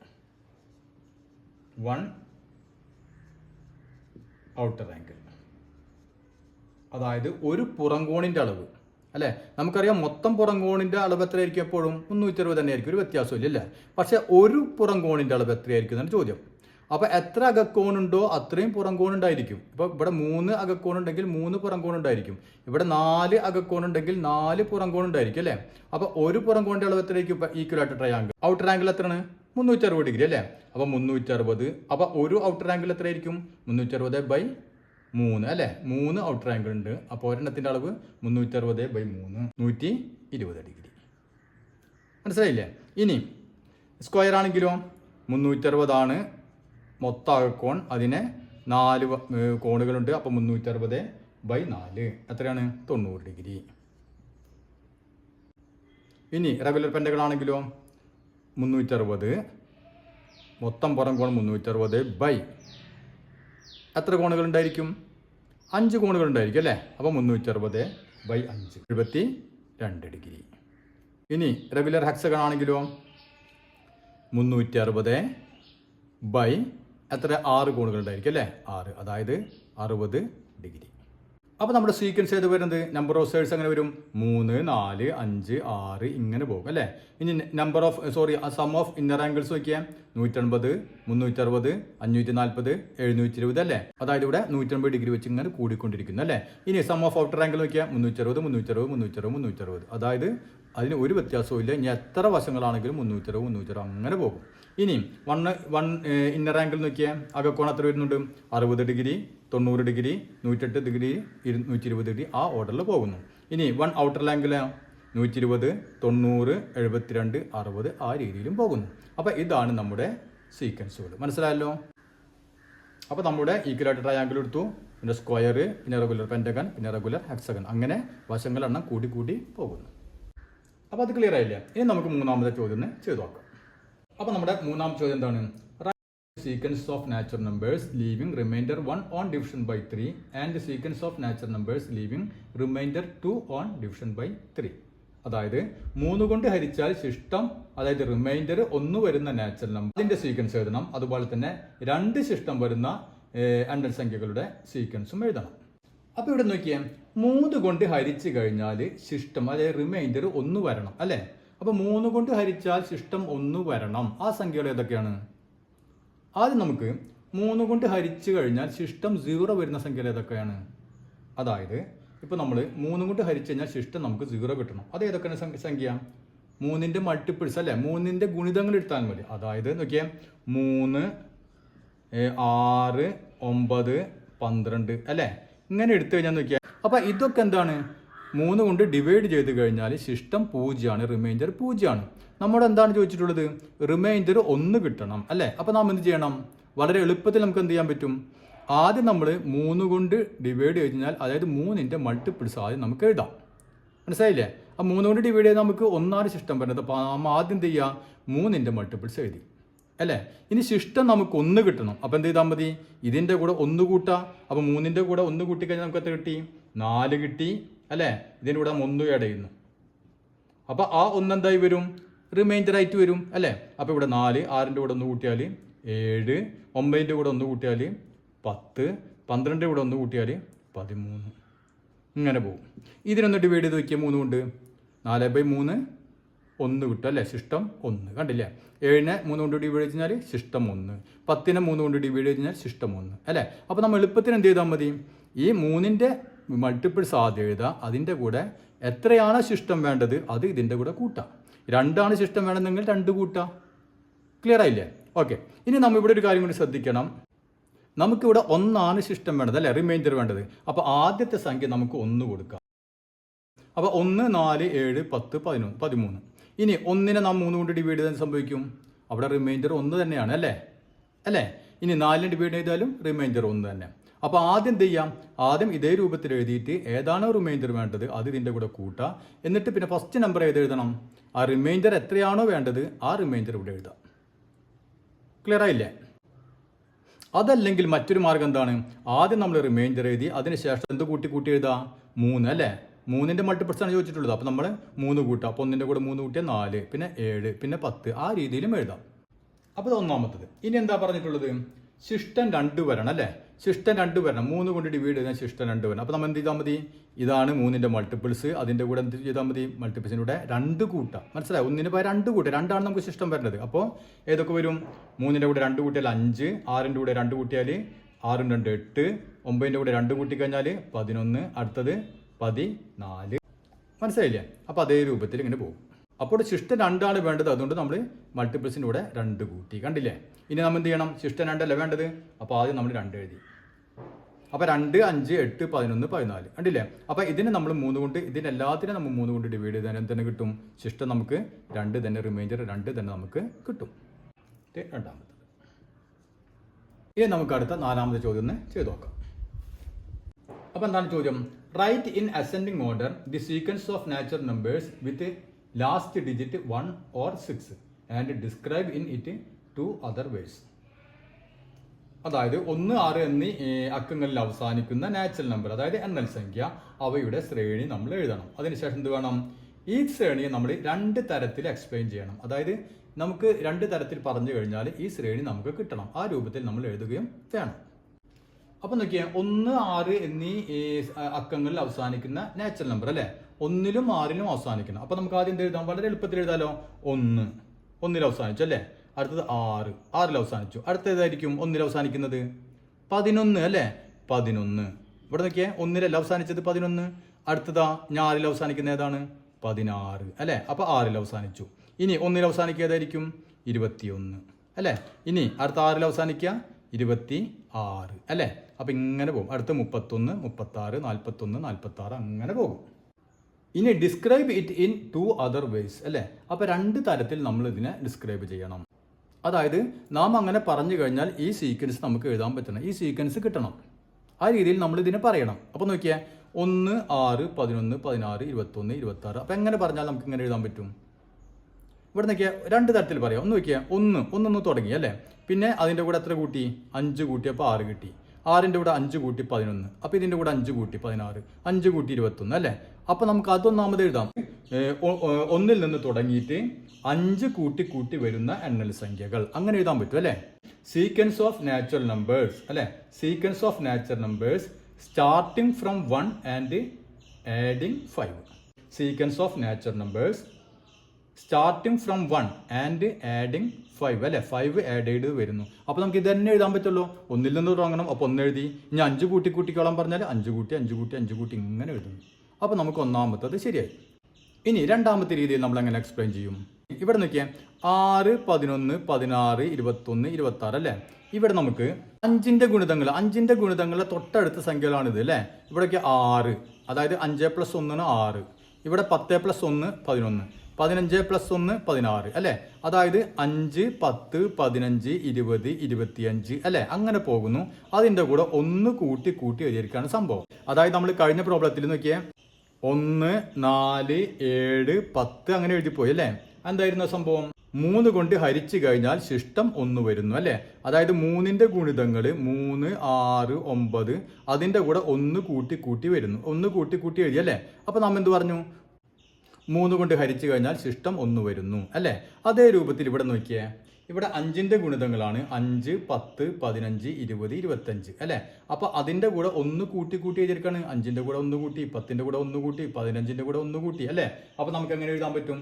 അതായത് ഒരു പുറംകോണിൻ്റെ അളവ് അല്ലേ. നമുക്കറിയാം മൊത്തം പുറംകോണിൻ്റെ അളവ് എത്രയായിരിക്കും? എപ്പോഴും 360 തന്നെയായിരിക്കും, ഒരു വ്യത്യാസമില്ല അല്ലേ. പക്ഷേ ഒരു പുറംകോണിൻ്റെ അളവ് എത്രയായിരിക്കും എന്നാണ് ചോദ്യം. അപ്പോൾ എത്ര അകക്കോണുണ്ടോ അത്രയും പുറംകോണുണ്ടായിരിക്കും. ഇപ്പോൾ ഇവിടെ 3 അകക്കോണുണ്ടെങ്കിൽ 3 പുറംകോണുണ്ടായിരിക്കും, ഇവിടെ 4 അകക്കോണുണ്ടെങ്കിൽ 4 പുറംകോണുണ്ടായിരിക്കും അല്ലേ. അപ്പോൾ ഒരു പുറംകോണിൻ്റെ അളവ് എത്രയായിരിക്കും? ഈക്വലായിട്ട് ട്രയാങ്കിൾ ഔട്ടർ ആംഗിൾ എത്രയാണ്? 360 ഡിഗ്രി അല്ലേ, അപ്പോൾ 360. അപ്പോൾ ഒരു ഔട്ടർ ആംഗിൾ എത്രയായിരിക്കും? 360/3 അല്ലേ, 3 ഔട്ടർ ആംഗിൾ ഉണ്ട്, അപ്പോൾ ഒരെണ്ണത്തിൻ്റെ അളവ് 360/3 120 ഡിഗ്രി. മനസ്സിലായില്ലേ? ഇനി സ്ക്വയർ ആണെങ്കിലോ 360 ആണ് മൊത്തം അകക്കോൺ, അതിന് 4 കോണുകളുണ്ട്, അപ്പോൾ 360/4 എത്രയാണ്? 90 ഡിഗ്രി. ഇനി റെഗുലർ പെൻറ്റഗൺ ആണെങ്കിലോ 360 മൊത്തം പുറം കോൺ 360 എത്ര കോണുകൾ ഉണ്ടായിരിക്കും? 5 കോണുകൾ ഉണ്ടായിരിക്കും അല്ലേ, അപ്പോൾ 360/5 72 ഡിഗ്രി. ഇനി റെഗുലർ ഹെക്സഗൺ ആണെങ്കിലോ 360 എത്ര 6 കോണുകൾ ഉണ്ടായിരിക്കും അല്ലേ, 6 അതായത് 60 ഡിഗ്രി. അപ്പോൾ നമ്മുടെ സീക്വൻസ് ഏത് വരുന്നത്? നമ്പർ ഓഫ് സൈഡ്സ് അങ്ങനെ വരും 3, 4, 5, 6 ഇങ്ങനെ പോകും അല്ലേ. ഇനി സം ഓഫ് ഇന്നർ ആംഗിൾസ് നോക്കിയാൽ 180, 360, 540, 720 അല്ലേ, അതായത് ഇവിടെ 180 ഡിഗ്രി വെച്ച് ഇങ്ങനെ കൂടിക്കൊണ്ടിരിക്കുന്നു അല്ലേ. ഇനി സം ഓഫ് ഔട്ടർ ആംഗിൾ നോക്കിയാൽ 360, 360, 360, 360 അതായത് അതിന് ഒരു വ്യത്യാസവും ഇല്ല. ഇനി എത്ര വശങ്ങളാണെങ്കിലും 360, 360 അങ്ങനെ പോകും. ഇനി വൺ ഇന്നർ ആംഗിൾ നോക്കിയാൽ അകക്കോൺ എത്ര വരുന്നുണ്ട്? 60 ഡിഗ്രി, 90 ഡിഗ്രി, 108 ഡിഗ്രി, 120 ഡിഗ്രി ആ ഓർഡറിൽ പോകുന്നു. ഇനി വൺ ഔട്ടർ ആംഗിൾ 120, 90, 72, 60 ആ രീതിയിലും പോകുന്നു. അപ്പോൾ ഇതാണ് നമ്മുടെ സീക്വൻസുകൾ. മനസ്സിലായല്ലോ? അപ്പോൾ നമ്മുടെ ഈക്വലായിട്ട് ട്രയാങ്കിൾ എടുത്തു, പിന്നെ സ്ക്വയർ, പിന്നെ റെഗുലർ പെൻറ്റഗൺ, പിന്നെ റെഗുലർ ഹെക്സഗൺ, അങ്ങനെ വശങ്ങളെണ്ണം കൂടി കൂടി പോകുന്നു. അപ്പോൾ അത് ക്ലിയർ ആയില്ല. ഇനി നമുക്ക് മൂന്നാമത്തെ ചോദ്യം ചെയ്തു നോക്കാം. അപ്പോൾ നമ്മുടെ മൂന്നാമത്തെ ചോദ്യം എന്താണ്? Sequence of natural numbers leaving remainder 1 on division by 3 and sequence of natural numbers leaving remainder 2 on division by 3. അതായത് 3 കൊണ്ട് ഹരിച്ചാൽ ശിഷ്ടം, അതായത് റിമൈൻഡർ 1 വരുന്ന നാച്ചുറൽ നമ്പർ അതിൻ്റെ സീക്വൻസ് എഴുതണം. അതുപോലെ തന്നെ 2 ശിഷ്ടം വരുന്ന അണ്ടൻ സംഖ്യകളുടെ സീക്വൻസും എഴുതണം. അപ്പോൾ ഇവിടെ നോക്കിയാൽ 3 കൊണ്ട് ഹരിച്ചു കഴിഞ്ഞാൽ ശിഷ്ടം, അതായത് റിമൈൻഡർ 1 വരണം അല്ലേ. അപ്പോൾ 3 കൊണ്ട് ഹരിച്ചാൽ ശിഷ്ടം 1 വരണം. ആ സംഖ്യകൾ ഏതൊക്കെയാണ്? ആദ്യം നമുക്ക് 3 കൊണ്ട് ഹരിച്ചു കഴിഞ്ഞാൽ ശിഷ്ടം 0 വരുന്ന സംഖ്യകൾ ഏതൊക്കെയാണ്? അതായത് ഇപ്പോൾ നമ്മൾ 3 കൊണ്ട് ഹരിച്ചു കഴിഞ്ഞാൽ ശിഷ്ടം നമുക്ക് 0 കിട്ടണം. അത് ഏതൊക്കെയാണ് സംഖ്യ? 3ന്റെ മൾട്ടിപ്പിൾസ് അല്ലേ, 3ന്റെ ഗുണിതങ്ങൾ എടുത്താൽ മതി. അതായത് നോക്കിയാൽ 3, 6, 9, 12 അല്ലേ, ഇങ്ങനെ എടുത്തു കഴിഞ്ഞാൽ നോക്കിയാൽ അപ്പോൾ ഇതൊക്കെ എന്താണ്? 3 കൊണ്ട് ഡിവൈഡ് ചെയ്ത് കഴിഞ്ഞാൽ ശിഷ്ടം 0 ആണ്, റിമൈൻഡർ 0 ആണ്. നമ്മുടെ എന്താണ് ചോദിച്ചിട്ടുള്ളത്? റിമൈൻഡർ 1 കിട്ടണം അല്ലേ. അപ്പോൾ നാം എന്ത് ചെയ്യണം? വളരെ എളുപ്പത്തിൽ നമുക്ക് എന്ത് ചെയ്യാൻ പറ്റും? ആദ്യം നമ്മൾ 3 കൊണ്ട് ഡിവൈഡ് ചെയ്ത് കഴിഞ്ഞാൽ, അതായത് 3ന്റെ മൾട്ടിപ്പിൾസ് ആദ്യം നമുക്ക് എഴുതാം. മനസ്സിലായില്ലേ? ആ 3 കൊണ്ട് ഡിവൈഡ് ചെയ്ത് നമുക്ക് 1 ശിഷ്ടം വരുന്നത്. അപ്പോൾ നമ്മൾ ആദ്യം എന്ത് ചെയ്യുക? 3ന്റെ മൾട്ടിപ്പിൾസ് എഴുതി അല്ലേ. ഇനി ശിഷ്ടം നമുക്ക് 1 കിട്ടണം. അപ്പോൾ എന്ത് ചെയ്താൽ മതി? ഇതിൻ്റെ കൂടെ 1 കൂട്ടുക. അപ്പോൾ 3ന്റെ കൂടെ 1 കൂട്ടിക്കഴിഞ്ഞാൽ നമുക്ക് എത്ര കിട്ടി? 4 കിട്ടി. അല്ലേ? ഇതിൻ്റെ കൂടെ 1 ആഡ് ചെയ്യുന്നു. അപ്പോൾ ആ 1 എന്തായി വരും? റിമൈൻഡർ ആയിട്ട് വരും അല്ലേ? അപ്പോൾ ഇവിടെ 4, 6ൻ്റെ കൂടെ 1 കൂട്ടിയാൽ 7, 9ൻ്റെ കൂടെ 1 കൂട്ടിയാൽ 10, 12ൻ്റെ കൂടെ 1 കൂട്ടിയാൽ 13. ഇങ്ങനെ പോകും. ഇതിനൊന്ന് ഡിവൈഡ് ചെയ്ത് വയ്ക്കുക 3 കൊണ്ട്. 4/3 1 കിട്ടും അല്ലേ? ശിഷ്ടം 1. കണ്ടില്ലേ? 7നെ 3 കൊണ്ട് ഡിവൈഡ് ചെയ്ത് കഴിഞ്ഞാൽ ശിഷ്ടം 1. 10നെ 3 കൊണ്ട് ഡിവൈഡ് ചെയ്ത് കഴിഞ്ഞാൽ ശിഷ്ടം 1 അല്ലേ? അപ്പോൾ നമ്മൾ എളുപ്പത്തിന് എന്ത് ചെയ്താൽ മതി? ഈ 3ൻ്റെ മൾട്ടിപ്പിൾസ് ആദ്യം എഴുതുക. അതിൻ്റെ കൂടെ എത്രയാണ് ശിഷ്ടം വേണ്ടത് അത് ഇതിൻ്റെ കൂടെ കൂട്ടാം. 2 ശിഷ്ടം വേണമെന്നെങ്കിൽ 2 കൂട്ടാം. ക്ലിയർ ആയില്ലേ? ഓക്കെ. ഇനി നമ്മൾ ഇവിടെ ഒരു കാര്യം കൂടി ശ്രദ്ധിക്കണം. നമുക്കിവിടെ 1 ശിഷ്ടം വേണ്ടത് അല്ലേ? റിമൈൻഡർ വേണ്ടത്. അപ്പോൾ ആദ്യത്തെ സംഖ്യ നമുക്ക് 1 കൊടുക്കാം. അപ്പോൾ 1, 4, 7, 10, 11, 13. ഇനി 1നെ നാം 3 കൊണ്ട് ഡിവൈഡ് ചെയ്താൽ സംഭവിക്കും? അവിടെ റിമൈൻഡർ 1 തന്നെയാണ് അല്ലേ? ഇനി 4നെ ഡിവൈഡ് ചെയ്താലും റിമൈൻഡർ 1 തന്നെ. അപ്പോൾ ആദ്യം എന്ത് ചെയ്യാം? ആദ്യം ഇതേ രൂപത്തിൽ എഴുതിയിട്ട് ഏതാണോ റിമൈൻഡർ വേണ്ടത് അത് ഇതിൻ്റെ കൂടെ കൂട്ടുക. എന്നിട്ട് പിന്നെ ഫസ്റ്റ് നമ്പർ എഴുതണം. ആ റിമൈൻഡർ എത്രയാണോ വേണ്ടത് ആ റിമൈൻഡർ ഇവിടെ എഴുതാം. ക്ലിയർ ആയില്ലേ? അതല്ലെങ്കിൽ മറ്റൊരു മാർഗം എന്താണ്? ആദ്യം നമ്മൾ റിമൈൻഡർ എഴുതി അതിനുശേഷം എന്ത് കൂട്ടി എഴുതാം? 3 അല്ലേ? 3ൻ്റെ മൾട്ടിപ്പിൾസ് ആണ് ചോദിച്ചിട്ടുള്ളത്. അപ്പോൾ നമ്മൾ 3 കൂട്ടാം. അപ്പോൾ 1ൻ്റെ കൂടെ 3 കൂട്ടിയാൽ 4, പിന്നെ 7, പിന്നെ 10. ആ രീതിയിലും എഴുതാം. അപ്പോൾ ഇത് ഒന്നാമത്തത്. ഇനി എന്താ പറഞ്ഞിട്ടുള്ളത്? ശിഷ്ടം 2 വരണം അല്ലേ? ശിഷ്ടം 2 വരണം. 3 കൊണ്ട് ഡിവൈഡ് ചെയ്താൽ ശിഷ്ടം 2 വരണം. അപ്പോൾ നമ്മൾ എന്ത് ചെയ്താൽ മതി? ഇതാണ് 3ൻ്റെ മൾട്ടിപ്പിൾസ്. അതിൻ്റെ കൂടെ എന്ത് ചെയ്താൽ മതി? മൾട്ടിപ്പിൾസിൻ്റെ കൂടെ 2 കൂട്ടാം. മനസ്സിലായി? 1ന് പോയി 2 കൂട്ടുക. 2 നമുക്ക് ശിഷ്ടം വരേണ്ടത്. അപ്പോൾ ഏതൊക്കെ വരും? 3ൻ്റെ കൂടെ 2 കൂട്ടിയാൽ 5, 6ൻ്റെ കൂടെ 2 കൂട്ടിയാൽ 6 2 8, 9ൻ്റെ കൂടെ 2 കൂട്ടിക്കഴിഞ്ഞാൽ 11, അടുത്തത് 14. മനസ്സിലായില്ലേ? അപ്പോൾ അതേ രൂപത്തിൽ ഇങ്ങനെ പോകും. അപ്പോൾ ശിഷ്ടം 2 വേണ്ടത്. അതുകൊണ്ട് നമ്മൾ മൾട്ടിപ്പിൾസിൻ്റെ കൂടെ 2 കൂട്ടി. കണ്ടില്ലേ? ഇനി നമ്മൾ എന്ത് ചെയ്യണം? ശിഷ്ടം 2 അല്ലേ വേണ്ടത്? അപ്പോൾ ആദ്യം നമ്മൾ 2 എഴുതി. അപ്പോൾ 2, 5, 8, 11, 14. കണ്ടില്ലേ? അപ്പോൾ ഇതിനെ നമ്മൾ 3 കൊണ്ട് ഇതിനെല്ലാത്തിനും നമ്മൾ 3 കൊണ്ട് ഡിവൈഡ് ചെയ്താൽ എന്തെന്നെ കിട്ടും? ശിഷ്ടം നമുക്ക് 2 തന്നെ, റിമൈൻഡർ 2 തന്നെ നമുക്ക് കിട്ടും. രണ്ടാമത്തത്. ഇനി നമുക്ക് അടുത്ത 4ാമത്തെ ചോദ്യം ഒന്ന് ചെയ്ത് നോക്കാം. അപ്പോൾ എന്താണ് ചോദ്യം? Write in ascending order the sequence of natural numbers with last digit 1 or 6 and describe in it 2 other ways. അതായത് 1, 6 എന്നീ അക്കങ്ങളിൽ അവസാനിക്കുന്ന നാച്ചുറൽ നമ്പർ, അതായത് എണ്ണൽ സംഖ്യ, അവയുടെ ശ്രേണി നമ്മൾ എഴുതണം. അതിനുശേഷം എന്ത് വേണം? ഈ ശ്രേണിയെ നമ്മൾ 2 തരത്തിൽ എക്സ്പ്ലെയിൻ ചെയ്യണം. അതായത് നമുക്ക് 2 തരത്തിൽ പറഞ്ഞു കഴിഞ്ഞാൽ ഈ ശ്രേണി നമുക്ക് കിട്ടണം. ആ രൂപത്തിൽ നമ്മൾ എഴുതുകയും വേണം. അപ്പം നോക്കിയാൽ 1, 6 എന്നീ അക്കങ്ങളിൽ അവസാനിക്കുന്ന നാച്ചുറൽ നമ്പർ അല്ലേ? 1ലും 6ലും അവസാനിക്കണം. അപ്പം നമുക്ക് ആദ്യം എന്ത് എഴുതാം? വളരെ എളുപ്പത്തിൽ എഴുതാലോ. 1ൽ അവസാനിച്ചു അല്ലേ? അടുത്തത് 6ൽ അവസാനിച്ചു. അടുത്തതായിരിക്കും 1ൽ അവസാനിക്കുന്നത് 11 അല്ലേ? 11. ഇവിടെ നോക്കിയേ, 1ലല്ല അവസാനിച്ചത് 11. അടുത്തതാ 4ൽ അവസാനിക്കുന്ന ഏതാണ്? 16 അല്ലേ? അപ്പോൾ 6ൽ അവസാനിച്ചു. ഇനി 1ൽ അവസാനിക്കുക ഏതായിരിക്കും? 21 അല്ലേ? ഇനി അടുത്ത 6ൽ അവസാനിക്കുക 26 അല്ലേ? അപ്പം ഇങ്ങനെ പോകും. അടുത്ത 31, 36, 41, 46 അങ്ങനെ പോകും. ഇനി describe it in 2 other ways അല്ലേ? അപ്പോൾ 2 തരത്തിൽ നമ്മൾ ഇതിനെ ഡിസ്ക്രൈബ് ചെയ്യണം. അതായത് നാം അങ്ങനെ പറഞ്ഞു കഴിഞ്ഞാൽ ഈ സീക്വൻസ് നമുക്ക് എഴുതാൻ പറ്റണം. ഈ സീക്വൻസ് കിട്ടണം. ആ രീതിയിൽ നമ്മൾ ഇതിനെ പറയണം. അപ്പോൾ നോക്കിയാൽ 1, 6, 11, 16, 21, 26. അപ്പം എങ്ങനെ പറഞ്ഞാൽ നമുക്ക് ഇങ്ങനെ എഴുതാൻ പറ്റും? ഇവിടെ നോക്കിയാൽ 2 തരത്തിൽ പറയാം. ഒന്ന് നോക്കിയാൽ 1 തുടങ്ങി അല്ലേ? പിന്നെ അതിൻ്റെ കൂടെ എത്ര കൂട്ടി? 5 കൂട്ടിയപ്പോൾ 6 കിട്ടി. 6ൻ്റെ കൂടെ 5 കൂട്ടി 11. അപ്പോൾ ഇതിൻ്റെ കൂടെ 5 കൂട്ടി 16, 5 കൂട്ടി 21 അല്ലേ? അപ്പോൾ നമുക്ക് അതൊന്നാമത് എഴുതാം. 1ൽ നിന്ന് തുടങ്ങിയിട്ട് 5 കൂട്ടി വരുന്ന എണ്ണൽ സംഖ്യകൾ അങ്ങനെ എഴുതാൻ പറ്റും അല്ലേ? സീക്വൻസ് ഓഫ് നാച്ചുറൽ നമ്പേഴ്സ് അല്ലേ? Sequence of natural numbers starting from 1 and adding 5. Sequence of natural numbers starting from 1 and adding 5 അല്ലേ? 5 ആഡ് ചെയ്ത് വരുന്നു. അപ്പോൾ നമുക്ക് ഇത് തന്നെ എഴുതാൻ പറ്റുമല്ലോ. 1ൽ നിന്ന് തുടങ്ങണം. അപ്പോൾ 1 എഴുതി. ഇനി 5 കൂട്ടിക്കോളാൻ പറഞ്ഞാൽ 5 കൂട്ടി ഇങ്ങനെ എഴുതുന്നു. അപ്പോൾ നമുക്ക് ഒന്നാമത്തത് ശരിയായി. ഇനി രണ്ടാമത്തെ രീതിയിൽ നമ്മൾ എങ്ങനെ എക്സ്പ്ലെയിൻ ചെയ്യും? ഇവിടെ നോക്കിയാൽ 6, 11, 16, 21, 26 അല്ലേ? ഇവിടെ നമുക്ക് 5ൻ്റെ ഗുണിതങ്ങളെ തൊട്ടടുത്ത സംഖ്യകളാണിത് അല്ലേ? ഇവിടെയൊക്കെ 6, അതായത് 5 + 1 6. ഇവിടെ 10 + 1 11, 15 + 1 16 അല്ലേ? അതായത് 5, 10, 15, 20, 25 അല്ലേ? അങ്ങനെ പോകുന്നു. അതിൻ്റെ കൂടെ 1 കൂട്ടി എഴുതിയിരിക്കുകയാണ് സംഭവം. അതായത് നമ്മൾ കഴിഞ്ഞ പ്രോബ്ലത്തിൽ നോക്കിയേ 1, 4, 7, 10 അങ്ങനെ എഴുതിപ്പോയി അല്ലേ? എന്തായിരുന്നു സംഭവം? 3 കൊണ്ട് ഹരിച്ചു കഴിഞ്ഞാൽ ശിഷ്ടം 1 വരുന്നു അല്ലേ? അതായത് 3ന്റെ ഗുണിതങ്ങൾ 3, 6, 9 അതിന്റെ കൂടെ 1 കൂട്ടി വരുന്നു. 1 കൂട്ടി എഴുതി അല്ലേ? അപ്പൊ നാം എന്ത് പറഞ്ഞു? 3 കൊണ്ട് ഹരിച്ചു കഴിഞ്ഞാൽ ശിഷ്ടം 1 വരുന്നു അല്ലേ? അതേ രൂപത്തിൽ ഇവിടെ നോക്കിയേ, ഇവിടെ 5ന്റെ ഗുണിതങ്ങളാണ് 5, 10, 15, 20, 25 അല്ലേ? അപ്പൊ അതിന്റെ കൂടെ 1 കൂട്ടി എഴുതിയിരിക്കാണ്. 5ന്റെ കൂടെ 1 കൂട്ടി, 10ന്റെ കൂടെ 1 കൂട്ടി, 15ന്റെ കൂടെ 1 കൂട്ടി അല്ലേ? അപ്പൊ നമുക്ക് എങ്ങനെ എഴുതാൻ പറ്റും?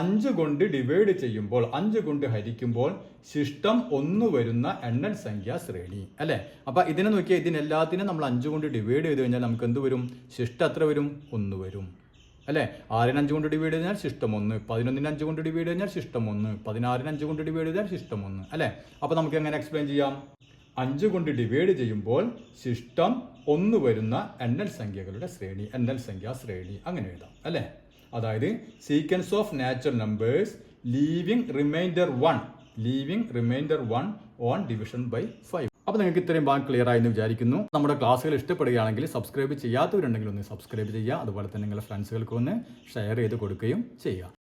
5 കൊണ്ട് ഡിവൈഡ് ചെയ്യുമ്പോൾ, 5 കൊണ്ട് ഹരിക്കുമ്പോൾ ശിഷ്ടം 1 വരുന്ന എണ്ണൽ സംഖ്യാ ശ്രേണി അല്ലേ? അപ്പൊ ഇതിനെ നോക്കിയാൽ ഇതിനെല്ലാത്തിനും നമ്മൾ 5 കൊണ്ട് ഡിവൈഡ് ചെയ്ത് കഴിഞ്ഞാൽ നമുക്ക് എന്ത് വരും? ശിഷ്ടം എത്ര വരും? 1 വരും അല്ലേ? 6ന് 5 കൊണ്ട് ഡിവൈഡ് ചെയ്താൽ ശിഷ്ടം 1, 11ന് 5 കൊണ്ട് ഡിവൈഡ് ചെയ്താൽ ശിഷ്ടം 1, 16ന് 5 കൊണ്ട് ഡിവൈഡ് ചെയ്താൽ ശിഷ്ടം 1 അല്ലേ? അപ്പൊ നമുക്ക് എങ്ങനെ എക്സ്പ്ലെയിൻ ചെയ്യാം? 5 കൊണ്ട് ഡിവൈഡ് ചെയ്യുമ്പോൾ ശിഷ്ടം 1 വരുന്ന എണ്ണൽ സംഖ്യകളുടെ ശ്രേണി, എണ്ണൽ സംഖ്യാ ശ്രേണി അങ്ങനെ എഴുതാം അല്ലേ? അതായത് sequence of natural numbers leaving remainder 1 on division by 5. അപ്പോൾ നിങ്ങൾക്ക് ഇത്രയും ഭാഗം ക്ലിയർ ആയെന്ന് വിചാരിക്കുന്നു. നമ്മുടെ ക്ലാസ്സുകൾ ഇഷ്ടപ്പെടുകയാണെങ്കിൽ സബ്സ്ക്രൈബ് ചെയ്യാത്തവരുണ്ടെങ്കിൽ ഒന്ന് സബ്സ്ക്രൈബ് ചെയ്യുക. അതുപോലെ തന്നെ നിങ്ങളുടെ ഫ്രണ്ട്സുകൾക്ക് ഒന്ന് ഷെയർ ചെയ്ത് കൊടുക്കുകയും ചെയ്യുക.